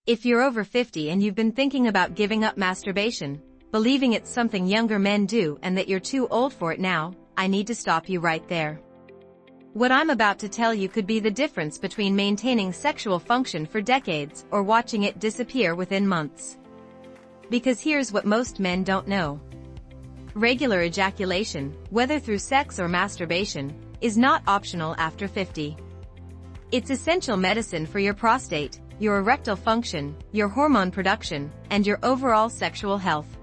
If you're over 50 and you've been thinking about giving up masturbation, believing it's something younger men do and that you're too old for it now, I need to stop you right there. What I'm about to tell you could be the difference between maintaining sexual function for decades or watching it disappear within months. Because here's what most men don't know. Regular ejaculation, whether through sex or masturbation, is not optional after 50. It's essential medicine for your prostate, your erectile function, your hormone production, and your overall sexual health.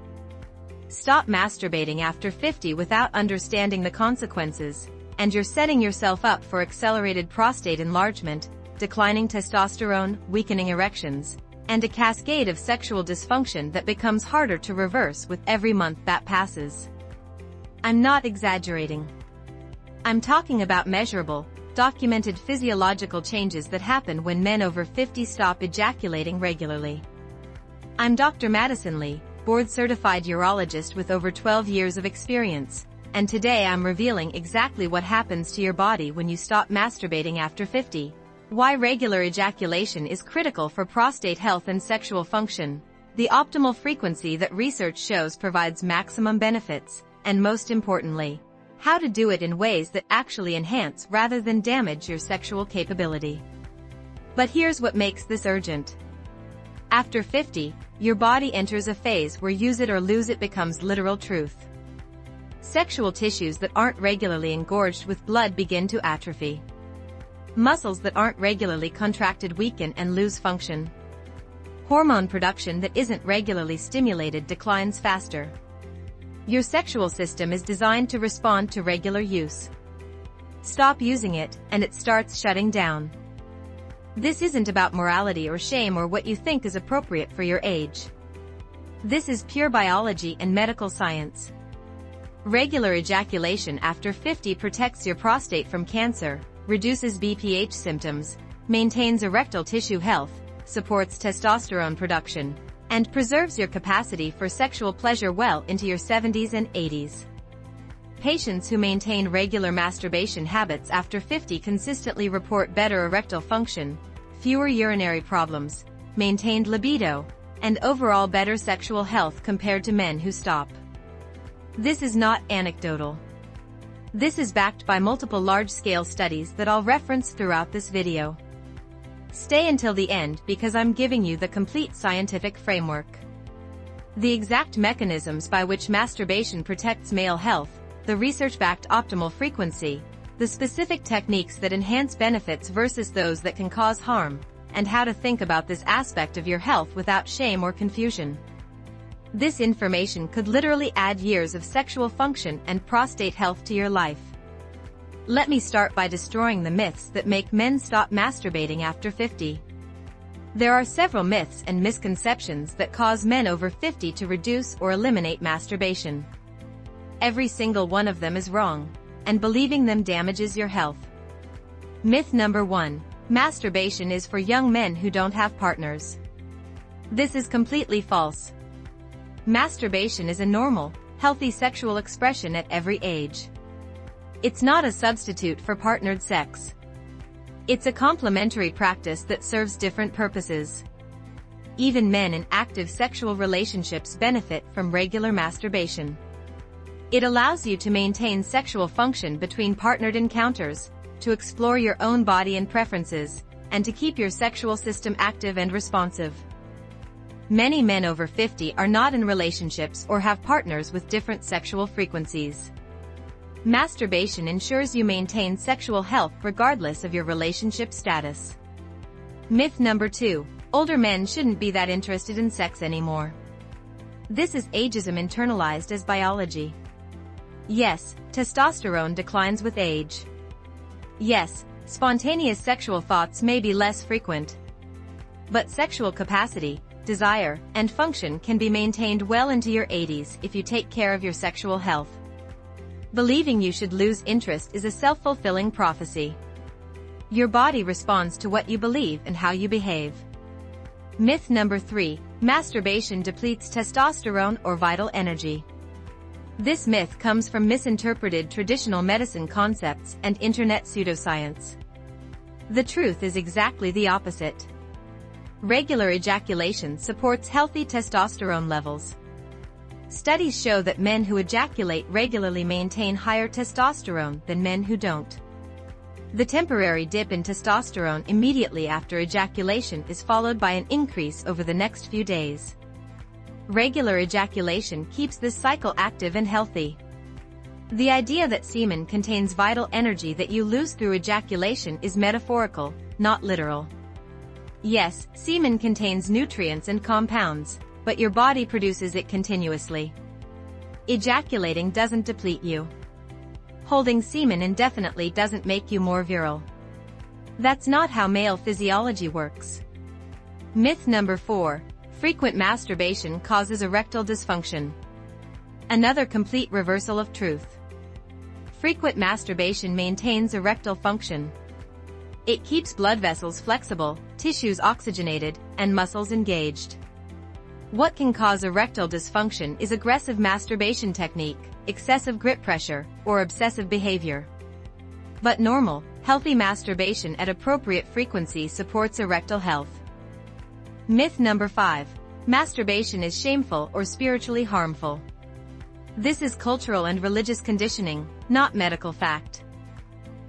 Stop masturbating after 50 without understanding the consequences, and you're setting yourself up for accelerated prostate enlargement, declining testosterone, weakening erections, and a cascade of sexual dysfunction that becomes harder to reverse with every month that passes. I'm not exaggerating. I'm talking about measurable, documented physiological changes that happen when men over 50 stop ejaculating regularly. I'm Dr. Madison Li, board-certified urologist with over 12 years of experience, and today I'm revealing exactly what happens to your body when you stop masturbating after 50, why regular ejaculation is critical for prostate health and sexual function, the optimal frequency that research shows provides maximum benefits, and most importantly, how to do it in ways that actually enhance rather than damage your sexual capability. But here's what makes this urgent. After 50, your body enters a phase where use it or lose it becomes literal truth. Sexual tissues that aren't regularly engorged with blood begin to atrophy. Muscles that aren't regularly contracted weaken and lose function. Hormone production that isn't regularly stimulated declines faster. Your sexual system is designed to respond to regular use. Stop using it, and it starts shutting down. This isn't about morality or shame or what you think is appropriate for your age. This is pure biology and medical science. Regular ejaculation after 50 protects your prostate from cancer, reduces BPH symptoms, maintains erectile tissue health, supports testosterone production, and preserves your capacity for sexual pleasure well into your 70s and 80s. Patients who maintain regular masturbation habits after 50 consistently report better erectile function, fewer urinary problems, maintained libido, and overall better sexual health compared to men who stop. This is not anecdotal. This is backed by multiple large-scale studies that I'll reference throughout this video. Stay until the end because I'm giving you the complete scientific framework. The exact mechanisms by which masturbation protects male health, the research-backed optimal frequency, the specific techniques that enhance benefits versus those that can cause harm, and how to think about this aspect of your health without shame or confusion. This information could literally add years of sexual function and prostate health to your life. Let me start by destroying the myths that make men stop masturbating after 50. There are several myths and misconceptions that cause men over 50 to reduce or eliminate masturbation. Every single one of them is wrong, and believing them damages your health. Myth number 1. Masturbation is for young men who don't have partners. This is completely false. Masturbation is a normal, healthy sexual expression at every age. It's not a substitute for partnered sex. It's a complementary practice that serves different purposes. Even men in active sexual relationships benefit from regular masturbation. It allows you to maintain sexual function between partnered encounters, to explore your own body and preferences, and to keep your sexual system active and responsive. Many men over 50 are not in relationships or have partners with different sexual frequencies. Masturbation ensures you maintain sexual health regardless of your relationship status. Myth number 2. Older men shouldn't be that interested in sex anymore. This is ageism internalized as biology. Yes, testosterone declines with age. Yes, spontaneous sexual thoughts may be less frequent. But sexual capacity, desire, and function can be maintained well into your 80s if you take care of your sexual health. Believing you should lose interest is a self-fulfilling prophecy. Your body responds to what you believe and how you behave. Myth number 3. Masturbation depletes testosterone or vital energy. This myth comes from misinterpreted traditional medicine concepts and internet pseudoscience. The truth is exactly the opposite. Regular ejaculation supports healthy testosterone levels. Studies show that men who ejaculate regularly maintain higher testosterone than men who don't. The temporary dip in testosterone immediately after ejaculation is followed by an increase over the next few days. Regular ejaculation keeps this cycle active and healthy. The idea that semen contains vital energy that you lose through ejaculation is metaphorical, not literal. Yes, semen contains nutrients and compounds, but your body produces it continuously. Ejaculating doesn't deplete you. Holding semen indefinitely doesn't make you more virile. That's not how male physiology works. Myth number 4. Frequent masturbation causes erectile dysfunction. Another complete reversal of truth. Frequent masturbation maintains erectile function. It keeps blood vessels flexible, tissues oxygenated, and muscles engaged. What can cause erectile dysfunction is aggressive masturbation technique, excessive grip pressure, or obsessive behavior. But normal, healthy masturbation at appropriate frequency supports erectile health. Myth number 5. Masturbation is shameful or spiritually harmful. This is cultural and religious conditioning, not medical fact.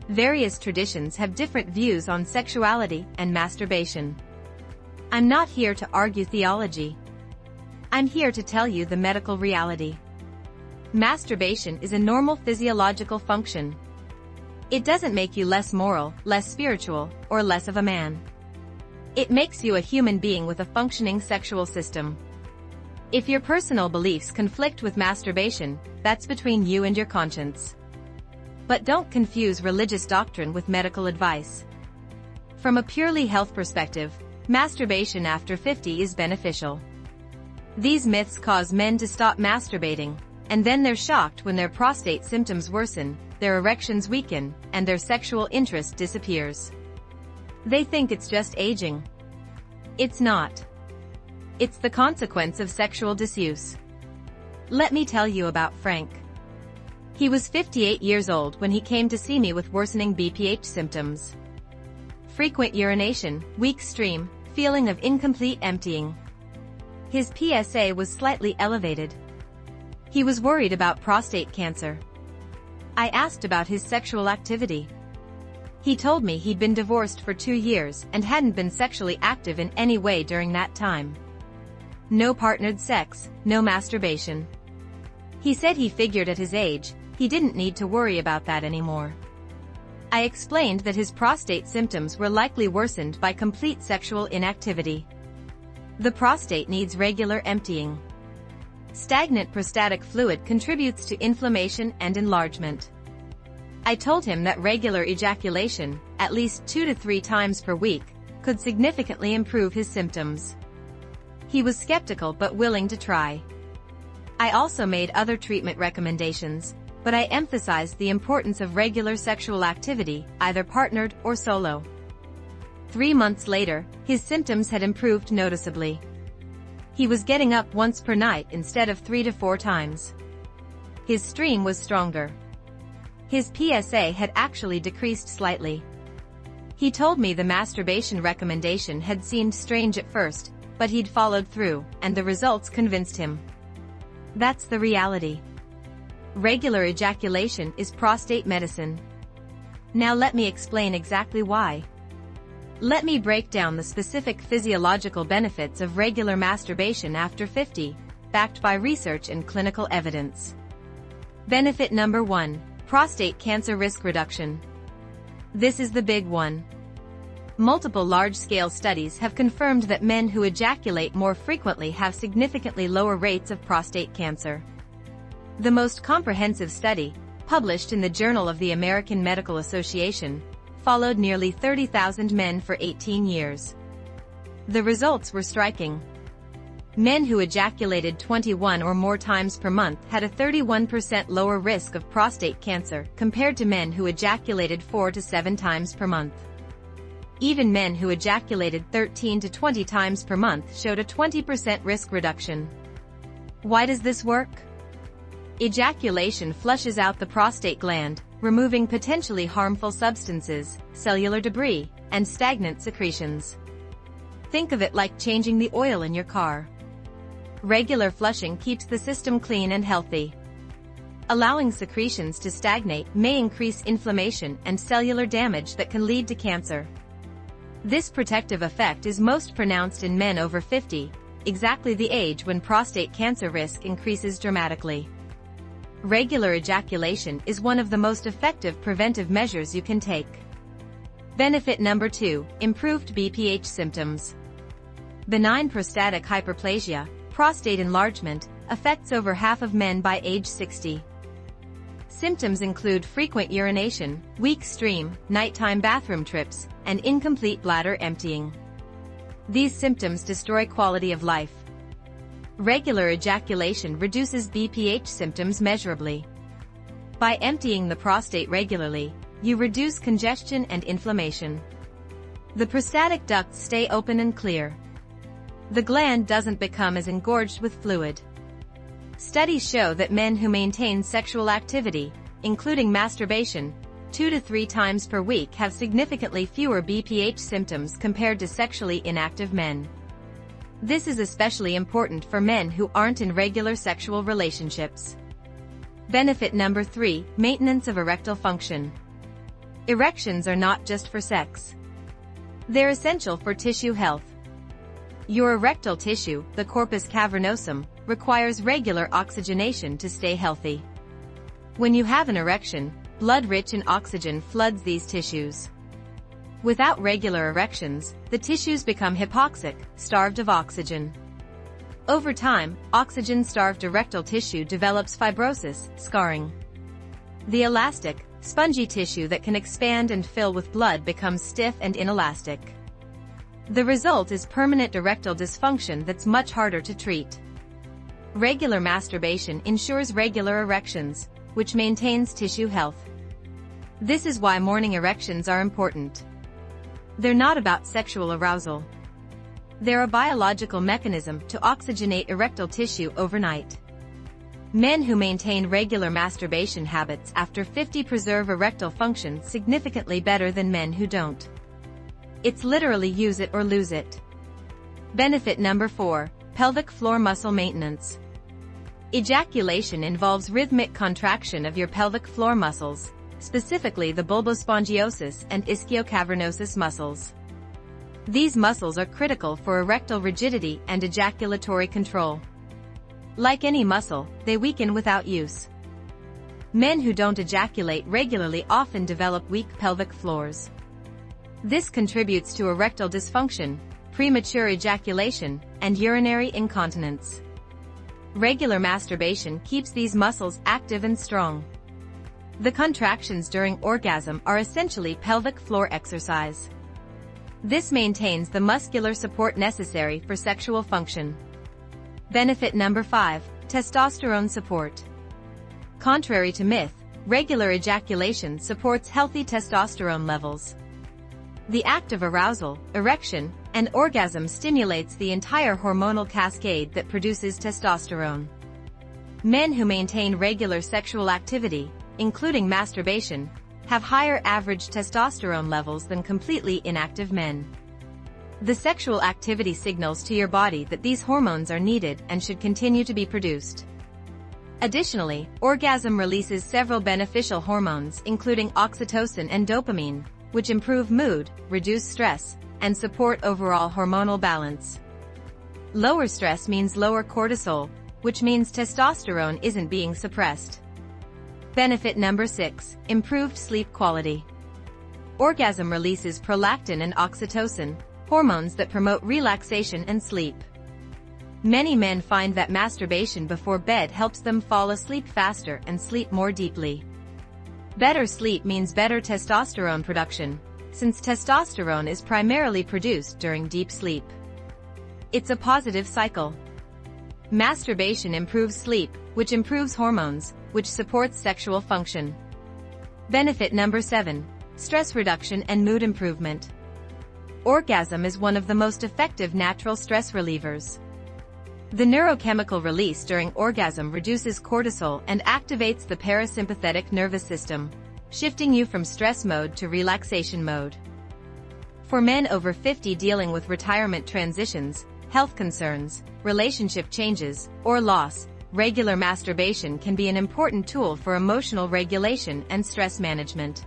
Various traditions have different views on sexuality and masturbation. I'm not here to argue theology. I'm here to tell you the medical reality. Masturbation is a normal physiological function. It doesn't make you less moral, less spiritual, or less of a man. It makes you a human being with a functioning sexual system. If your personal beliefs conflict with masturbation, that's between you and your conscience. But don't confuse religious doctrine with medical advice. From a purely health perspective, masturbation after 50 is beneficial. These myths cause men to stop masturbating, and then they're shocked when their prostate symptoms worsen, their erections weaken, and their sexual interest disappears. They think it's just aging. It's not. It's the consequence of sexual disuse. Let me tell you about Frank. He was 58 years old when he came to see me with worsening BPH symptoms. Frequent urination, weak stream, feeling of incomplete emptying. His PSA was slightly elevated. He was worried about prostate cancer. I asked about his sexual activity. He told me he'd been divorced for 2 years and hadn't been sexually active in any way during that time. No partnered sex, no masturbation. He said he figured at his age, he didn't need to worry about that anymore. I explained that his prostate symptoms were likely worsened by complete sexual inactivity. The prostate needs regular emptying. Stagnant prostatic fluid contributes to inflammation and enlargement. I told him that regular ejaculation, at least 2 to 3 times per week, could significantly improve his symptoms. He was skeptical but willing to try. I also made other treatment recommendations, but I emphasized the importance of regular sexual activity, either partnered or solo. 3 months later, his symptoms had improved noticeably. He was getting up once per night instead of 3 to 4 times. His stream was stronger. His PSA had actually decreased slightly. He told me the masturbation recommendation had seemed strange at first, but he'd followed through, and the results convinced him. That's the reality. Regular ejaculation is prostate medicine. Now let me explain exactly why. Let me break down the specific physiological benefits of regular masturbation after 50, backed by research and clinical evidence. Benefit number 1, prostate cancer risk reduction. This is the big one. Multiple large-scale studies have confirmed that men who ejaculate more frequently have significantly lower rates of prostate cancer. The most comprehensive study, published in the Journal of the American Medical Association, followed nearly 30,000 men for 18 years. The results were striking. Men who ejaculated 21 or more times per month had a 31% lower risk of prostate cancer compared to men who ejaculated 4 to 7 times per month. Even men who ejaculated 13 to 20 times per month showed a 20% risk reduction. Why does this work? Ejaculation flushes out the prostate gland, removing potentially harmful substances, cellular debris, and stagnant secretions. Think of it like changing the oil in your car. Regular flushing keeps the system clean and healthy. Allowing secretions to stagnate may increase inflammation and cellular damage that can lead to cancer. This protective effect is most pronounced in men over 50, exactly the age when prostate cancer risk increases dramatically. Regular ejaculation is one of the most effective preventive measures you can take. Benefit number 2, improved BPH symptoms. Benign prostatic hyperplasia, prostate enlargement, affects over half of men by age 60. Symptoms include frequent urination, weak stream, nighttime bathroom trips, and incomplete bladder emptying. These symptoms destroy quality of life. Regular ejaculation reduces BPH symptoms measurably. By emptying the prostate regularly, you reduce congestion and inflammation. The prostatic ducts stay open and clear. The gland doesn't become as engorged with fluid. Studies show that men who maintain sexual activity, including masturbation, 2 to 3 times per week have significantly fewer BPH symptoms compared to sexually inactive men. This is especially important for men who aren't in regular sexual relationships. Benefit number 3, maintenance of erectile function. Erections are not just for sex. They're essential for tissue health. Your erectile tissue, the corpus cavernosum, requires regular oxygenation to stay healthy. When you have an erection, blood rich in oxygen floods these tissues. Without regular erections, the tissues become hypoxic, starved of oxygen. Over time, oxygen-starved erectile tissue develops fibrosis, scarring. The elastic, spongy tissue that can expand and fill with blood becomes stiff and inelastic. The result is permanent erectile dysfunction that's much harder to treat. Regular masturbation ensures regular erections, which maintains tissue health. This is why morning erections are important. They're not about sexual arousal. They're a biological mechanism to oxygenate erectile tissue overnight. Men who maintain regular masturbation habits after 50 preserve erectile function significantly better than men who don't. It's literally use it or lose it. Benefit number 4, pelvic floor muscle maintenance. Ejaculation involves rhythmic contraction of your pelvic floor muscles, specifically the bulbospongiosus and ischiocavernosus muscles. These muscles are critical for erectile rigidity and ejaculatory control. Like any muscle, they weaken without use. Men who don't ejaculate regularly often develop weak pelvic floors. This contributes to erectile dysfunction, premature ejaculation, and urinary incontinence. Regular masturbation keeps these muscles active and strong. The contractions during orgasm are essentially pelvic floor exercise. This maintains the muscular support necessary for sexual function. Benefit number 5, testosterone support. Contrary to myth, regular ejaculation supports healthy testosterone levels. The act of arousal, erection, and orgasm stimulates the entire hormonal cascade that produces testosterone. Men who maintain regular sexual activity, including masturbation, have higher average testosterone levels than completely inactive men. The sexual activity signals to your body that these hormones are needed and should continue to be produced. Additionally, orgasm releases several beneficial hormones including oxytocin and dopamine, which improve mood, reduce stress, and support overall hormonal balance. Lower stress means lower cortisol, which means testosterone isn't being suppressed. Benefit number 6, improved sleep quality. Orgasm releases prolactin and oxytocin, hormones that promote relaxation and sleep. Many men find that masturbation before bed helps them fall asleep faster and sleep more deeply. Better sleep means better testosterone production, since testosterone is primarily produced during deep sleep. It's a positive cycle. Masturbation improves sleep, which improves hormones, which supports sexual function. Benefit number 7, stress reduction and mood improvement. Orgasm is one of the most effective natural stress relievers. The neurochemical release during orgasm reduces cortisol and activates the parasympathetic nervous system, shifting you from stress mode to relaxation mode. For men over 50 dealing with retirement transitions, health concerns, relationship changes, or loss, regular masturbation can be an important tool for emotional regulation and stress management.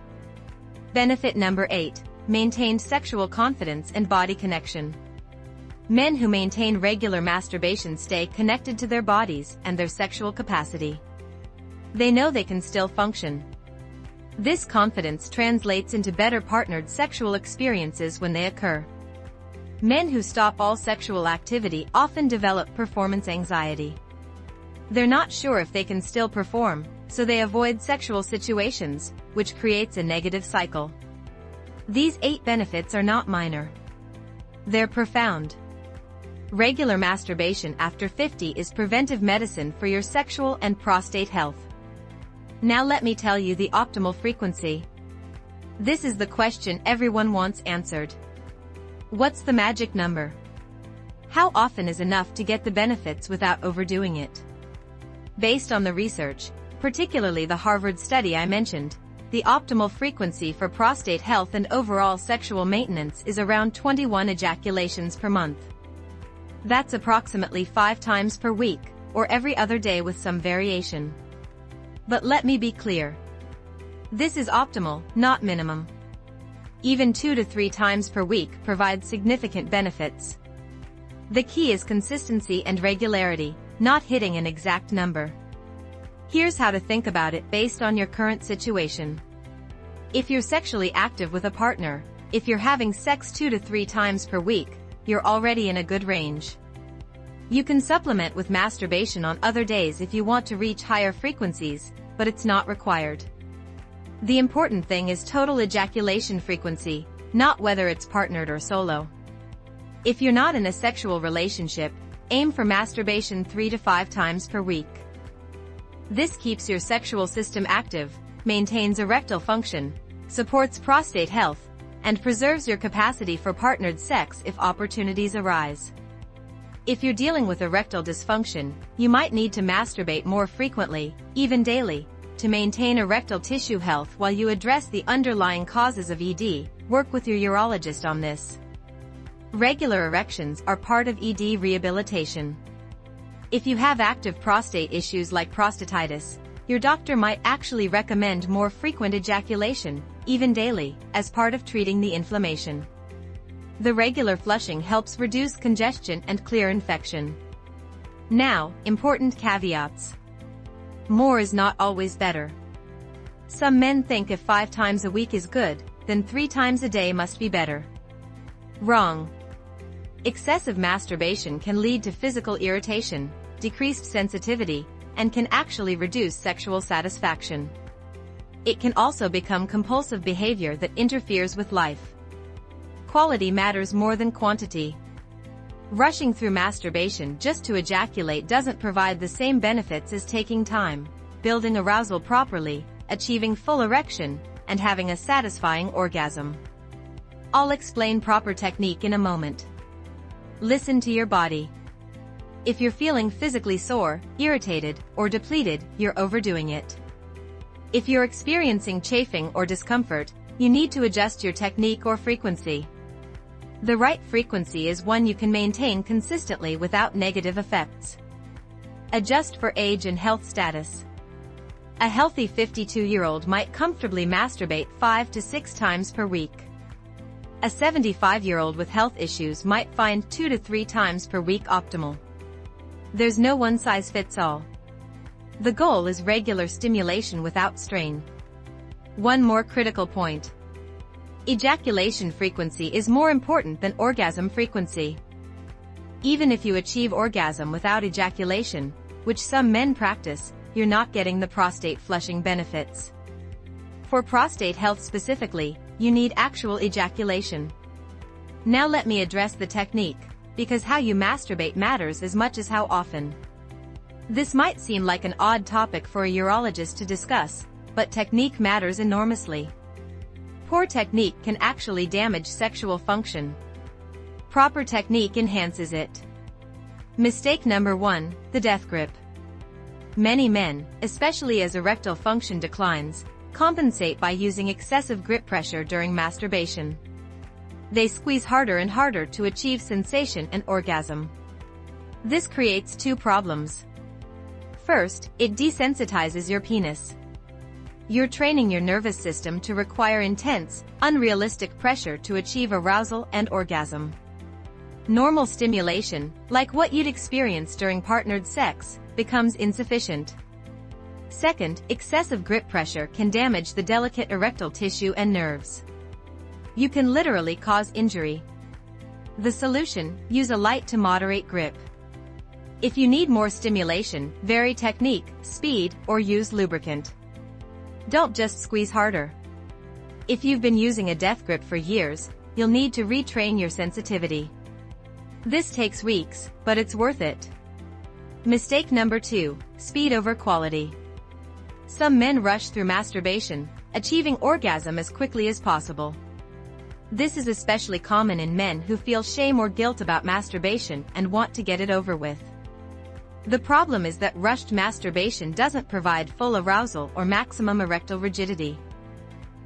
Benefit number 8. Maintained sexual confidence and body connection. Men who maintain regular masturbation stay connected to their bodies and their sexual capacity. They know they can still function. This confidence translates into better partnered sexual experiences when they occur. Men who stop all sexual activity often develop performance anxiety. They're not sure if they can still perform, so they avoid sexual situations, which creates a negative cycle. These 8 benefits are not minor. They're profound. Regular masturbation after 50 is preventive medicine for your sexual and prostate health. Now let me tell you the optimal frequency. This is the question everyone wants answered. What's the magic number? How often is enough to get the benefits without overdoing it? Based on the research, particularly the Harvard study I mentioned, the optimal frequency for prostate health and overall sexual maintenance is around 21 ejaculations per month. That's approximately 5 times per week, or every other day with some variation. But let me be clear. This is optimal, not minimum. Even 2 to 3 times per week provides significant benefits. The key is consistency and regularity, not hitting an exact number. Here's how to think about it based on your current situation. If you're sexually active with a partner, if you're having sex 2 to 3 times per week, you're already in a good range. You can supplement with masturbation on other days if you want to reach higher frequencies, but it's not required. The important thing is total ejaculation frequency, not whether it's partnered or solo. If you're not in a sexual relationship, aim for masturbation 3 to 5 times per week. This keeps your sexual system active, maintains erectile function, supports prostate health, and preserves your capacity for partnered sex if opportunities arise. If you're dealing with erectile dysfunction, you might need to masturbate more frequently, even daily, to maintain erectile tissue health while you address the underlying causes of ED. Work with your urologist on this. Regular erections are part of ED rehabilitation. If you have active prostate issues like prostatitis, your doctor might actually recommend more frequent ejaculation, even daily, as part of treating the inflammation. The regular flushing helps reduce congestion and clear infection. Now, important caveats. More is not always better. Some men think if 5 times a week is good, then 3 times a day must be better. Wrong. Excessive masturbation can lead to physical irritation, decreased sensitivity, and can actually reduce sexual satisfaction. It can also become compulsive behavior that interferes with life. Quality matters more than quantity. Rushing through masturbation just to ejaculate doesn't provide the same benefits as taking time, building arousal properly, achieving full erection, and having a satisfying orgasm. I'll explain proper technique in a moment. Listen to your body. If you're feeling physically sore, irritated, or depleted, you're overdoing it. If you're experiencing chafing or discomfort, you need to adjust your technique or frequency. The right frequency is one you can maintain consistently without negative effects. Adjust for age and health status. A healthy 52-year-old might comfortably masturbate 5 to 6 times per week. A 75-year-old with health issues might find 2 to 3 times per week optimal. There's no one-size-fits-all. The goal is regular stimulation without strain. One more critical point. Ejaculation frequency is more important than orgasm frequency. Even if you achieve orgasm without ejaculation, which some men practice, you're not getting the prostate flushing benefits. For prostate health specifically, you need actual ejaculation. Now let me address the technique, because how you masturbate matters as much as how often. This might seem like an odd topic for a urologist to discuss, but technique matters enormously. Poor technique can actually damage sexual function. Proper technique enhances it. Mistake number 1, the death grip. Many men, especially as erectile function declines, compensate by using excessive grip pressure during masturbation. They squeeze harder and harder to achieve sensation and orgasm. This creates two problems. First, it desensitizes your penis. You're training your nervous system to require intense, unrealistic pressure to achieve arousal and orgasm. Normal stimulation, like what you'd experience during partnered sex, becomes insufficient. Second, excessive grip pressure can damage the delicate erectile tissue and nerves. You can literally cause injury. The solution: use a light to moderate grip. If you need more stimulation, vary technique, speed, or use lubricant. Don't just squeeze harder. If you've been using a death grip for years, you'll need to retrain your sensitivity. This takes weeks, but it's worth it. Mistake number 2: speed over quality. Some men rush through masturbation, achieving orgasm as quickly as possible. This is especially common in men who feel shame or guilt about masturbation and want to get it over with. The problem is that rushed masturbation doesn't provide full arousal or maximum erectile rigidity.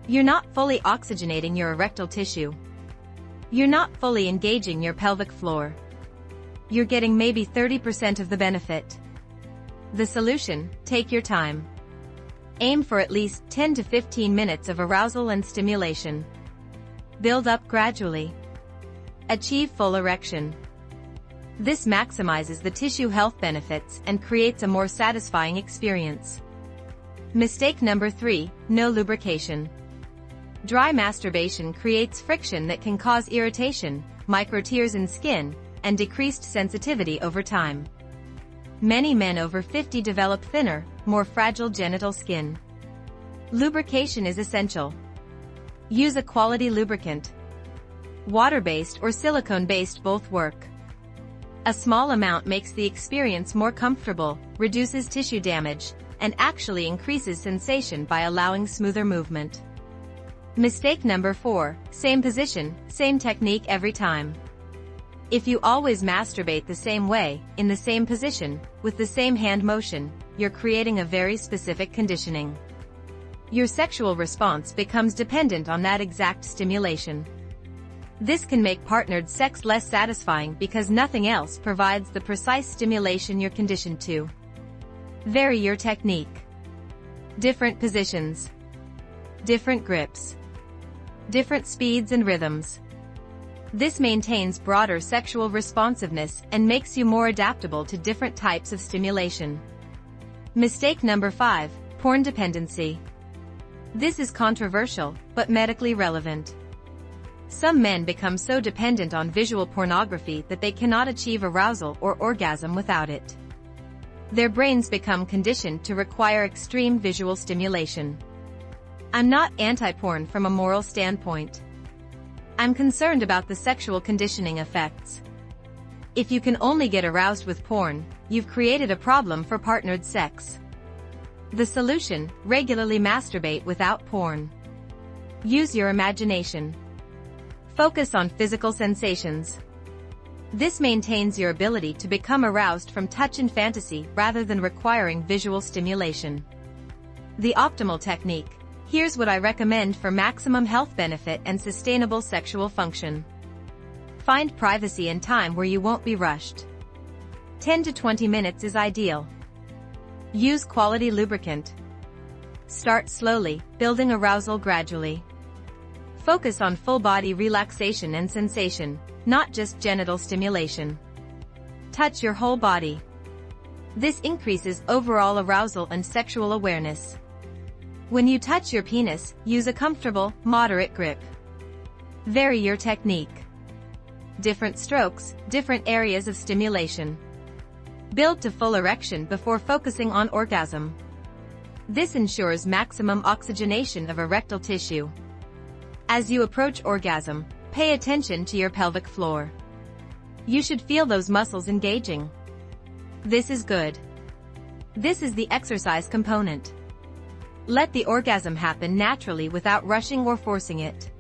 You're not fully oxygenating your erectile tissue. You're not fully engaging your pelvic floor. You're getting maybe 30% of the benefit. The solution: take your time. Aim for at least 10 to 15 minutes of arousal and stimulation. Build up gradually. Achieve full erection. This maximizes the tissue health benefits and creates a more satisfying experience. Mistake number 3: no lubrication. Dry masturbation creates friction that can cause irritation, micro-tears in skin, and decreased sensitivity over time. Many men over 50 develop thinner, more fragile genital skin. Lubrication is essential. Use a quality lubricant. Water-based or silicone-based both work. A small amount makes the experience more comfortable, reduces tissue damage, and actually increases sensation by allowing smoother movement. Mistake number 4: same position, same technique every time. If you always masturbate the same way, in the same position, with the same hand motion, you're creating a very specific conditioning. Your sexual response becomes dependent on that exact stimulation. This can make partnered sex less satisfying because nothing else provides the precise stimulation you're conditioned to. Vary your technique. Different positions. Different grips. Different speeds and rhythms. This maintains broader sexual responsiveness and makes you more adaptable to different types of stimulation. Mistake number 5: porn dependency. This is controversial, but medically relevant. Some men become so dependent on visual pornography that they cannot achieve arousal or orgasm without it. Their brains become conditioned to require extreme visual stimulation. I'm not anti-porn from a moral standpoint. I'm concerned about the sexual conditioning effects. If you can only get aroused with porn, you've created a problem for partnered sex. The solution: regularly masturbate without porn. Use your imagination. Focus on physical sensations. This maintains your ability to become aroused from touch and fantasy rather than requiring visual stimulation. The optimal technique: here's what I recommend for maximum health benefit and sustainable sexual function. Find privacy and time where you won't be rushed. 10 to 20 minutes is ideal. Use quality lubricant. Start slowly, building arousal gradually. Focus on full body relaxation and sensation, not just genital stimulation. Touch your whole body. This increases overall arousal and sexual awareness. When you touch your penis, use a comfortable, moderate grip. Vary your technique. Different strokes, different areas of stimulation. Build to full erection before focusing on orgasm. This ensures maximum oxygenation of erectile tissue. As you approach orgasm, pay attention to your pelvic floor. You should feel those muscles engaging. This is good. This is the exercise component. Let the orgasm happen naturally without rushing or forcing it.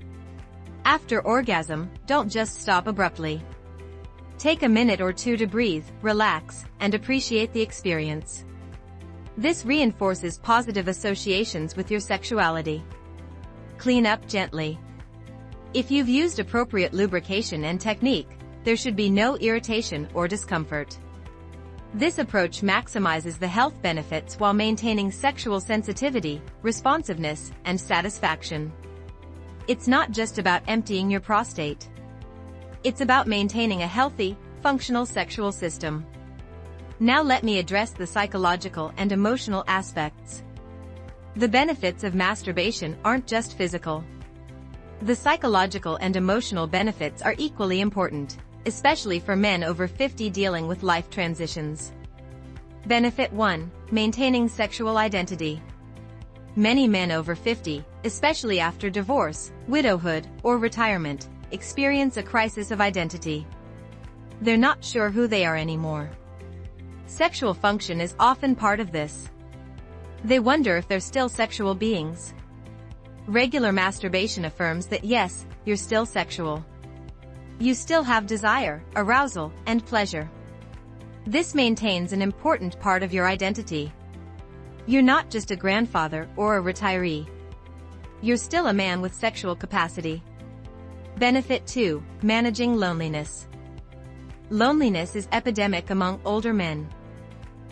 After orgasm, don't just stop abruptly. Take a minute or two to breathe, relax, and appreciate the experience. This reinforces positive associations with your sexuality. Clean up gently. If you've used appropriate lubrication and technique, there should be no irritation or discomfort. This approach maximizes the health benefits while maintaining sexual sensitivity, responsiveness, and satisfaction. It's not just about emptying your prostate. It's about maintaining a healthy, functional sexual system. Now let me address the psychological and emotional aspects. The benefits of masturbation aren't just physical. The psychological and emotional benefits are equally important, especially for men over 50 dealing with life transitions. Benefit 1. Maintaining sexual identity. Many men over 50, especially after divorce, widowhood, or retirement, experience a crisis of identity. They're not sure who they are anymore. Sexual function is often part of this. They wonder if they're still sexual beings. Regular masturbation affirms that yes, you're still sexual. You still have desire, arousal, and pleasure. This maintains an important part of your identity. You're not just a grandfather or a retiree. You're still a man with sexual capacity. Benefit 2. Managing loneliness. Loneliness is epidemic among older men.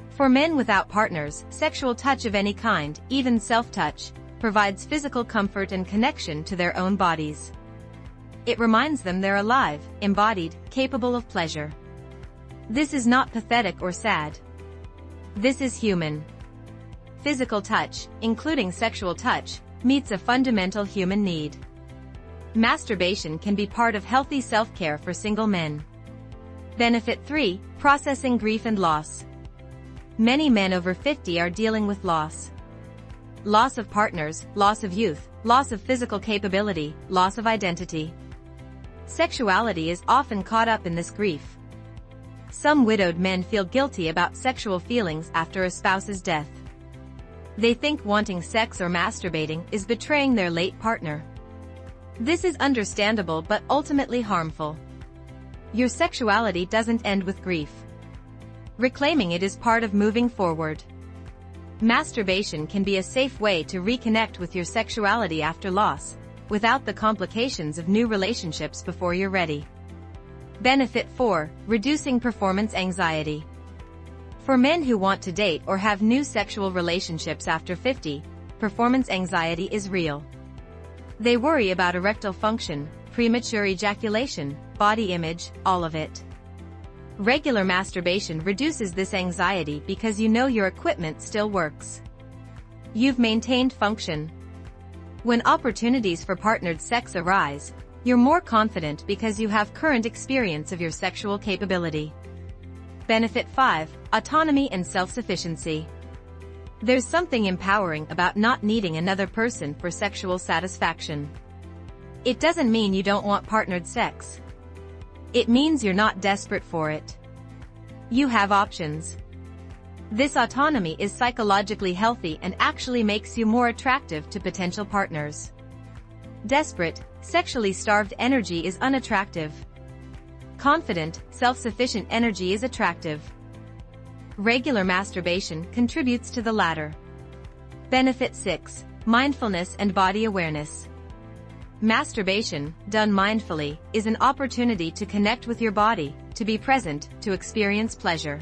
For men without partners, sexual touch of any kind, even self-touch, provides physical comfort and connection to their own bodies. It reminds them they're alive, embodied, capable of pleasure. This is not pathetic or sad. This is human. Physical touch, including sexual touch, meets a fundamental human need. Masturbation can be part of healthy self-care for single men. Benefit 3. Processing grief and loss. Many men over 50 are dealing with loss. Loss of partners, loss of youth, loss of physical capability, loss of identity. Sexuality is often caught up in this grief. Some widowed men feel guilty about sexual feelings after a spouse's death. They think wanting sex or masturbating is betraying their late partner. This is understandable but ultimately harmful. Your sexuality doesn't end with grief. Reclaiming it is part of moving forward. Masturbation can be a safe way to reconnect with your sexuality after loss, without the complications of new relationships before you're ready. Benefit 4. Reducing performance anxiety. For men who want to date or have new sexual relationships after 50, performance anxiety is real. They worry about erectile function, premature ejaculation, body image, all of it. Regular masturbation reduces this anxiety because you know your equipment still works. You've maintained function. When opportunities for partnered sex arise, you're more confident because you have current experience of your sexual capability. Benefit 5. Autonomy and self-sufficiency. There's something empowering about not needing another person for sexual satisfaction. It doesn't mean you don't want partnered sex. It means you're not desperate for it. You have options. This autonomy is psychologically healthy and actually makes you more attractive to potential partners. Desperate, sexually starved energy is unattractive. Confident, self-sufficient energy is attractive. Regular masturbation contributes to the latter. Benefit 6. Mindfulness and body awareness. Masturbation, done mindfully, is an opportunity to connect with your body, to be present, to experience pleasure.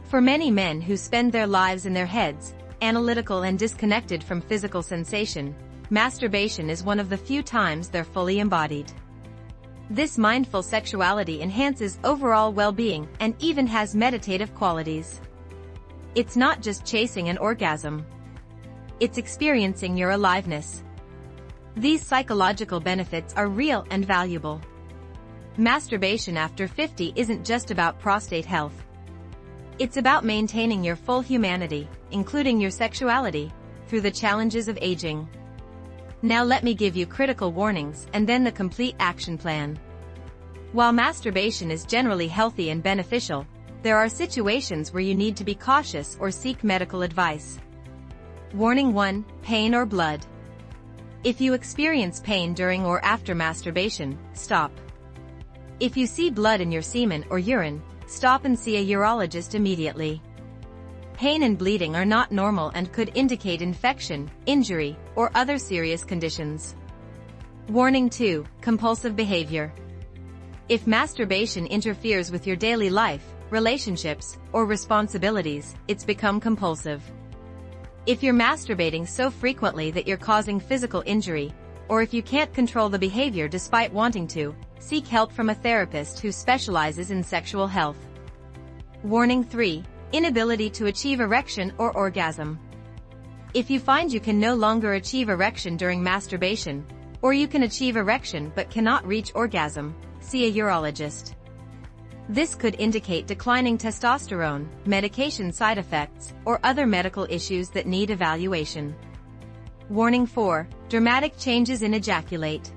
For many men who spend their lives in their heads, analytical and disconnected from physical sensation, masturbation is one of the few times they're fully embodied. This mindful sexuality enhances overall well-being and even has meditative qualities. It's not just chasing an orgasm. It's experiencing your aliveness. These psychological benefits are real and valuable. Masturbation after 50 isn't just about prostate health. It's about maintaining your full humanity, including your sexuality, through the challenges of aging. Now let me give you critical warnings and then the complete action plan. While masturbation is generally healthy and beneficial, there are situations where you need to be cautious or seek medical advice. Warning 1. Pain or blood. If you experience pain during or after masturbation, stop. If you see blood in your semen or urine, stop and see a urologist immediately. Pain and bleeding are not normal and could indicate infection, injury, or other serious conditions. Warning 2. Compulsive behavior. If masturbation interferes with your daily life, relationships, or responsibilities, it's become compulsive. If you're masturbating so frequently that you're causing physical injury, or if you can't control the behavior despite wanting to, seek help from a therapist who specializes in sexual health. Warning 3. Inability to achieve erection or orgasm. If you find you can no longer achieve erection during masturbation, or you can achieve erection but cannot reach orgasm, see a urologist. This could indicate declining testosterone, medication side effects, or other medical issues that need evaluation. Warning 4. Dramatic changes in ejaculate.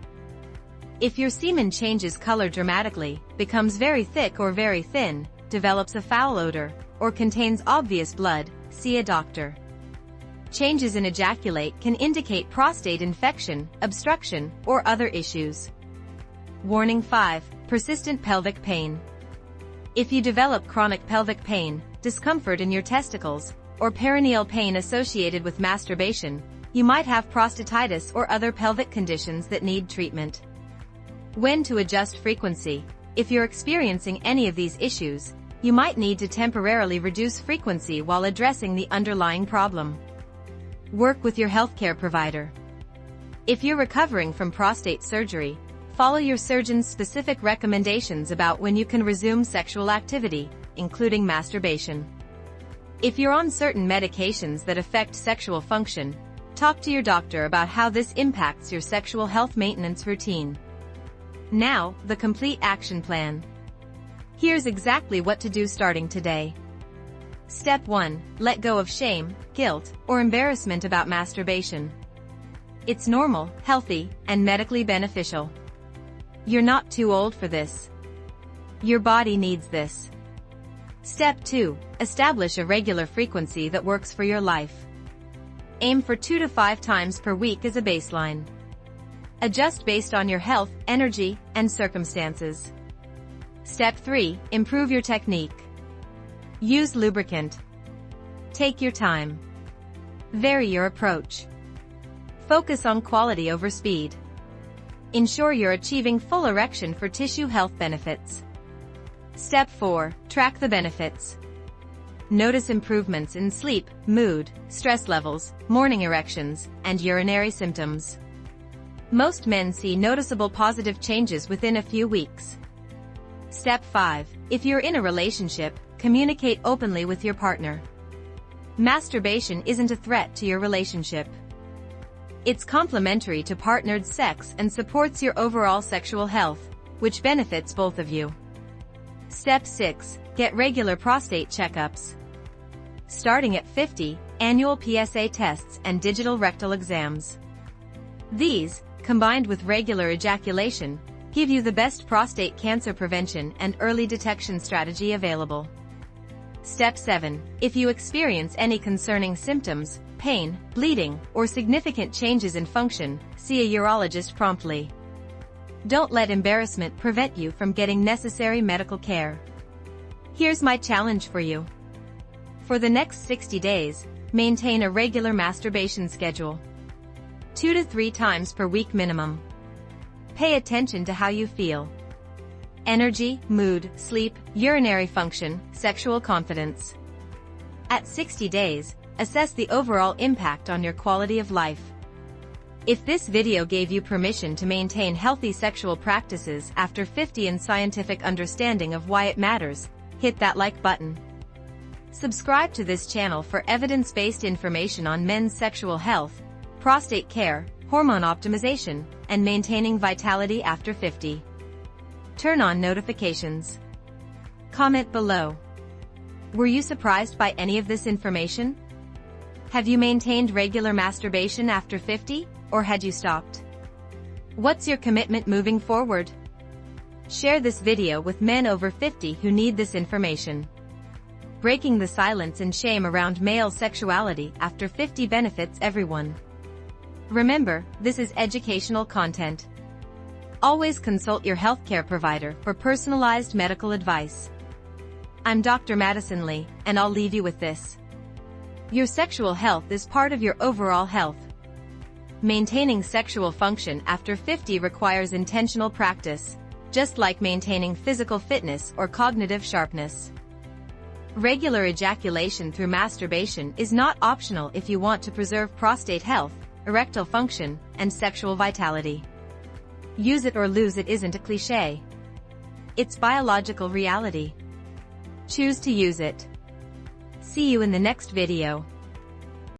If your semen changes color dramatically, becomes very thick or very thin, develops a foul odor, or contains obvious blood, see a doctor. Changes in ejaculate can indicate prostate infection, obstruction, or other issues. Warning 5. Persistent pelvic pain. If you develop chronic pelvic pain, discomfort in your testicles, or perineal pain associated with masturbation, you might have prostatitis or other pelvic conditions that need treatment. When to adjust frequency. If you're experiencing any of these issues, you might need to temporarily reduce frequency while addressing the underlying problem. Work with your healthcare provider. If you're recovering from prostate surgery, follow your surgeon's specific recommendations about when you can resume sexual activity, including masturbation. If you're on certain medications that affect sexual function, talk to your doctor about how this impacts your sexual health maintenance routine. Now, the complete action plan. Here's exactly what to do starting today. Step 1. Let go of shame, guilt, or embarrassment about masturbation. It's normal, healthy, and medically beneficial. You're not too old for this. Your body needs this. Step 2. Establish a regular frequency that works for your life. Aim for 2 to 5 times per week as a baseline. Adjust based on your health, energy, and circumstances. Step 3. Improve your technique. Use lubricant. Take your time. Vary your approach. Focus on quality over speed. Ensure you're achieving full erection for tissue health benefits. Step 4. Track the benefits. Notice improvements in sleep, mood, stress levels, morning erections, and urinary symptoms. Most men see noticeable positive changes within a few weeks. Step 5. If you're in a relationship, communicate openly with your partner. Masturbation isn't a threat to your relationship. It's complementary to partnered sex and supports your overall sexual health, which benefits both of you. Step 6. Get regular prostate checkups. Starting at 50, annual PSA tests and digital rectal exams. These, combined with regular ejaculation, give you the best prostate cancer prevention and early detection strategy available. Step 7. If you experience any concerning symptoms, pain, bleeding, or significant changes in function, see a urologist promptly. Don't let embarrassment prevent you from getting necessary medical care. Here's my challenge for you. For the next 60 days, maintain a regular masturbation schedule. 2 to 3 times per week minimum. Pay attention to how you feel. Energy, mood, sleep, urinary function, sexual confidence. At 60 days, assess the overall impact on your quality of life. If this video gave you permission to maintain healthy sexual practices after 50 and scientific understanding of why it matters, hit that like button. Subscribe to this channel for evidence-based information on men's sexual health, prostate care, hormone optimization, and maintaining vitality after 50. Turn on notifications. Comment below. Were you surprised by any of this information? Have you maintained regular masturbation after 50, or had you stopped? What's your commitment moving forward? Share this video with men over 50 who need this information. Breaking the silence and shame around male sexuality after 50 benefits everyone. Remember, this is educational content. Always consult your healthcare provider for personalized medical advice. I'm Dr. Madison Li, and I'll leave you with this. Your sexual health is part of your overall health. Maintaining sexual function after 50 requires intentional practice, just like maintaining physical fitness or cognitive sharpness. Regular ejaculation through masturbation is not optional if you want to preserve prostate health, erectile function, and sexual vitality. Use it or lose it isn't a cliché. It's biological reality. Choose to use it. See you in the next video.